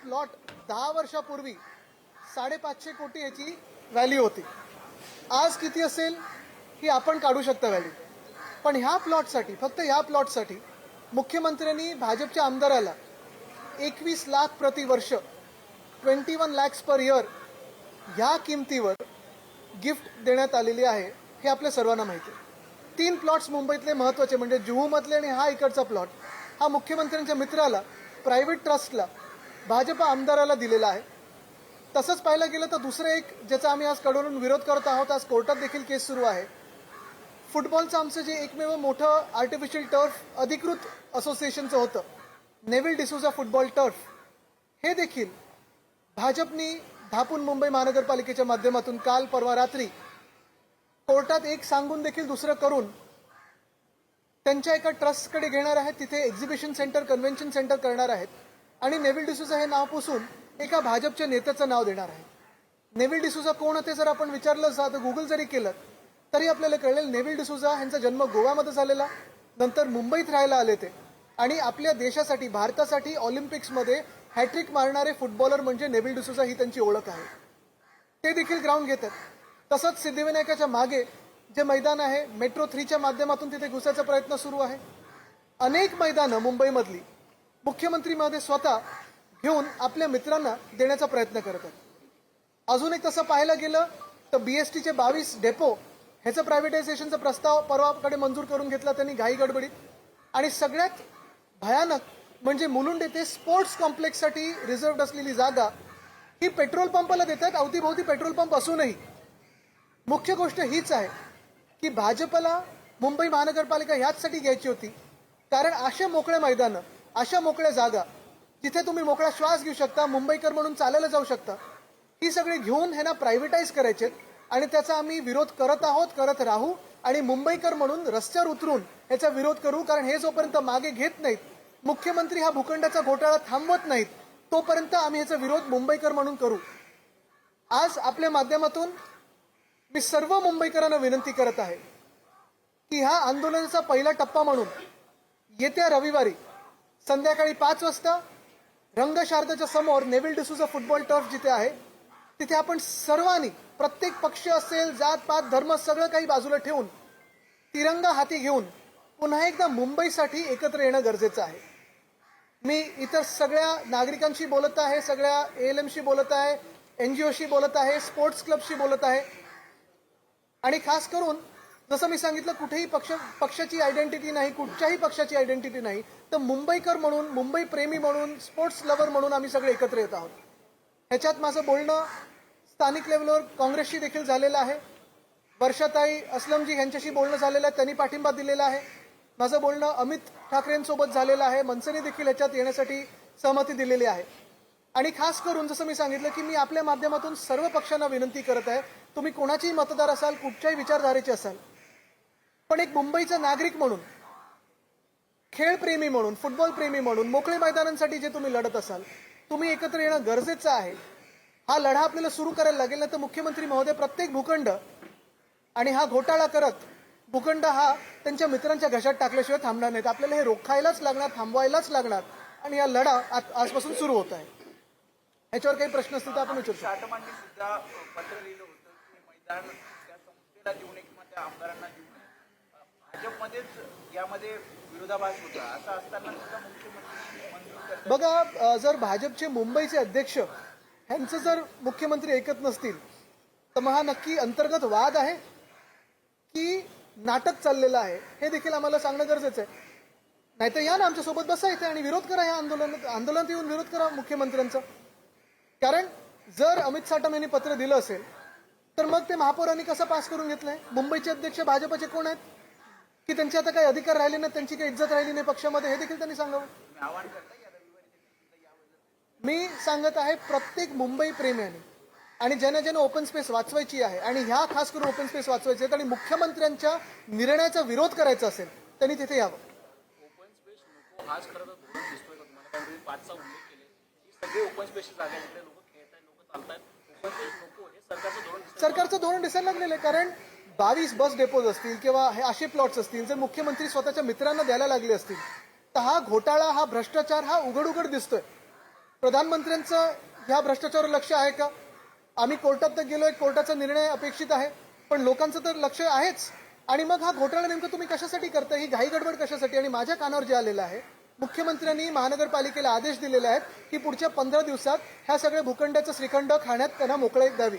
Plot 10 वर्षापूर्वी 550 कोटी याची व्हॅल्यू होती. आज किती असेल ही आपण काढू शकता व्हॅल्यू. पण ह्या प्लॉटसाठी, फक्त ह्या प्लॉटसाठी मुख्यमंत्र्यांनी भाजपच्या आमदाराला 21 लाख प्रतिवर्ष 21 lakhs पर इयर ह्या किमतीवर गिफ्ट देण्यात आलेली आहे. हे आपल्या सर्वांना माहिती आहे. 3 प्लॉट्स मुंबईतले महत्त्वाचे म्हणजे जुहूमधले आणि हा इकडचा प्लॉट हा मुख्यमंत्र्यांच्या मित्राला, प्रायव्हेट ट्रस्टला, भाजप आमदाराला दिलेला आहे. तसंच पाहायला गेलं तर दुसरं एक ज्याचा आम्ही आज कडून विरोध करत आहोत, आज कोर्टात देखील केस सुरू आहे. फुटबॉलचं आमचं जे एकमेव मोठं आर्टिफिशियल टर्फ अधिकृत असोसिएशनचं होतं, नेव्हिल डिसूजा फुटबॉल टर्फ, हे देखील भाजपनी धापून मुंबई महानगरपालिकेच्या माध्यमातून काल परवा रात्री कोर्टात एक सांगून देखील दुसरं करून त्यांच्या एका ट्रस्टकडे घेणार आहेत. तिथे एक्झिबिशन सेंटर, कन्व्हेन्शन सेंटर करणार आहेत आणि नेव्हिल डिसूजा हे नाव पुसून एका भाजपच्या नेत्याचं नाव देणार आहे. नेव्हिल डिसूजा कोण होते जर आपण विचारलं तर गुगल जरी केलं तरी आपल्याला कळेल नेव्हिल डिसूजा यांचा जन्म गोव्यामध्ये झालेला, नंतर मुंबईत राहायला आले ते आणि आपल्या देशासाठी, भारतासाठी ऑलिम्पिक्समध्ये हॅट्रिक मारणारे फुटबॉलर म्हणजे नेव्हिल डिसूजा ही त्यांची ओळख आहे. ते देखील ग्राउंड घेतात. तसंच सिद्धिविनायकाच्या मागे जे मैदान आहे, मेट्रो 3च्या माध्यमातून तिथे घुसायचा प्रयत्न सुरू आहे. अनेक मैदानं मुंबईमधली मुख्यमंत्री महोदय स्वतः घेऊन आपल्या मित्रांना देण्याचा प्रयत्न करत आहेत. अजून एक तसं पाहायला गेलं तर BSTचे 22 डेपो ह्याचं प्रायव्हेटायझेशनचा प्रस्ताव परवाकडे मंजूर करून घेतला त्यांनी घाई गडबडीत. आणि सगळ्यात भयानक म्हणजे मुलुंड येथे स्पोर्ट्स कॉम्प्लेक्ससाठी रिझर्व्ड असलेली जागा ही पेट्रोल पंपाला देतात. अवतीभोवती पेट्रोल पंप असूनही मुख्य गोष्ट हीच आहे की भाजपला मुंबई महानगरपालिका ह्याचसाठी घ्यायची होती कारण अशा मोकळ्या मैदानं, अशा मोकळ्या जागा जिथे तुम्ही मोकळा श्वास घेऊ शकता, मुंबईकर म्हणून चालायला जाऊ शकता, ही सगळी घेऊन ह्यांना प्रायव्हेटाईज करायचे आणि त्याचा आम्ही विरोध करत आहोत, करत राहू आणि मुंबईकर म्हणून रस्त्यावर उतरून ह्याचा विरोध करू. कारण हे जोपर्यंत मागे घेत नाहीत, मुख्यमंत्री हा भूखंडाचा घोटाळा थांबवत नाहीत, तोपर्यंत आम्ही ह्याचा विरोध मुंबईकर म्हणून करू. आज आपल्या माध्यमातून मी सर्व मुंबईकरांना विनंती करत आहे की ह्या आंदोलनाचा पहिला टप्पा म्हणून येत्या रविवारी संध्याकाळी 5 वाजता रंगशारदाच्या समोर नेव्हिल डिसूजा फुटबॉल टर्फ जिथे आहे तिथे आपण सर्वांनी, प्रत्येक पक्ष असेल, जात पात धर्म सगळं काही बाजूला ठेवून तिरंगा हाती घेऊन पुन्हा एकदा मुंबईसाठी एकत्र येणं गरजेचं आहे. मी इतर सगळ्या नागरिकांशी बोलत आहे, सगळ्या ALMशी बोलत आहे, NGOशी बोलत आहे, स्पोर्ट्स क्लबशी बोलत आहे आणि खास करून जसं मी सांगितलं कुठेही पक्षाची आयडेंटिटी नाही, कुठच्याही पक्षाची आयडेंटिटी नाही, तर मुंबईकर म्हणून, मुंबई प्रेमी म्हणून, स्पोर्ट्स लव्हर म्हणून आम्ही सगळे एकत्र येत आहोत. ह्याच्यात माझं बोलणं स्थानिक लेवलवर काँग्रेसशी देखील झालेलं आहे. वर्षाताई असलमजी यांच्याशी बोलणं झालेलं आहे, त्यांनी पाठिंबा दिलेला आहे. माझं बोलणं अमित ठाकरेंसोबत झालेलं आहे, मनसेने देखील ह्याच्यात येण्यासाठी सहमती दिलेली आहे. आणि खास करून जसं मी सांगितलं की मी आपल्या माध्यमातून सर्व पक्षांना विनंती करत आहे, तुम्ही कोणाचेही मतदार असाल, कुठच्याही विचारधारेचे असाल, पण एक मुंबईचा नागरिक म्हणून, खेळप्रेमी म्हणून, फुटबॉल प्रेमी म्हणून, मोकळे मैदानांसाठी जे तुम्ही लढत असाल, तुम्ही एकत्र येणं गरजेचं आहे. हा लढा आपल्याला सुरू करायला लागेल ना तर मुख्यमंत्री महोदय प्रत्येक भूखंड आणि हा घोटाळा करत भूखंड हा त्यांच्या मित्रांच्या घशात टाकल्याशिवाय थांबणार नाहीत. आपल्याला हे रोखायलाच लागणार, थांबवायलाच लागणार आणि हा लढा आजपासून सुरू होत आहे. याच्यावर काही प्रश्न असतील तर आपण विचारू शकतो. शाटमांनी सुद्धा पत्र लिहिलं होतं की मैदान त्या संस्थेला देऊ नये किंवा त्या आमदारांना देऊ नये. भाजपमध्येच यामध्ये विरोधाभास होता. असं असताना सुद्धा मुख्यमंत्री मंजूर करतात. बघा, जर भाजपचे मुंबईचे अध्यक्ष ह्यांचं जर मुख्यमंत्री ऐकत नसतील तर मग हा नक्की अंतर्गत वाद आहे की नाटक चाललेलं आहे हे देखील आम्हाला सांगणं गरजेचं आहे. नाहीतर या ना आमच्यासोबत बसा इथे आणि विरोध करा, या आंदोलनात येऊन विरोध करा मुख्यमंत्र्यांचा. कारण जर अमित साटम यांनी पत्र दिलं असेल तर मग ते महापौरांनी कसं पास करून घेतलंय? मुंबईचे अध्यक्ष भाजपचे कोण आहेत की त्यांचे आता काही अधिकार राहिले नाही, त्यांची काही इज्जत राहिली नाही पक्षामध्ये, हे देखील त्यांनी सांगावं. आवाहन करता या रविवारी मी सांगत आहे प्रत्येक मुंबई प्रेम्याने आणि ज्यांना ज्यांना ओपन स्पेस वाचवायची आहे आणि ह्या खास करून ओपन स्पेस वाचवायचे आहेत आणि मुख्यमंत्र्यांच्या निर्णयाचा विरोध करायचा असेल त्यांनी तिथे यावं. ओपन स्पेस नको हाच खरं तर धोरण दिसतोय का तुम्हाला? कारण तुम्ही 5चा उल्लेख केले की सगळे ओपन स्पेसची जागा आहे, तिकडे लोक खेळत आहेत, लोक चालतात. ओपन स्पेस नको हे सरकारचं धोरण दिसतं. सरकारचं धोरण दिसायला लागलेलं आहे. कारण 22 बस डेपोज असतील किंवा हे असे प्लॉट्स असतील जर मुख्यमंत्री स्वतःच्या मित्रांना द्यायला लागले असतील तर हा घोटाळा, हा भ्रष्टाचार हा उघड उघड दिसतोय. प्रधानमंत्र्यांचं ह्या भ्रष्टाचारावर लक्ष आहे का? आम्ही कोर्टात तर गेलोय, कोर्टाचा निर्णय अपेक्षित आहे, पण लोकांचं तर लक्ष आहेच. आणि मग हा घोटाळा नेमकं तुम्ही कशासाठी करताय? ही घाई गडबड कशासाठी? आणि माझ्या कानावर जे आलेलं आहे, मुख्यमंत्र्यांनी महानगरपालिकेला आदेश दिलेले आहेत की पुढच्या 15 दिवसात ह्या सगळ्या भूखंडाचं श्रीखंड खाण्यात त्यांना मोकळीक द्यावी.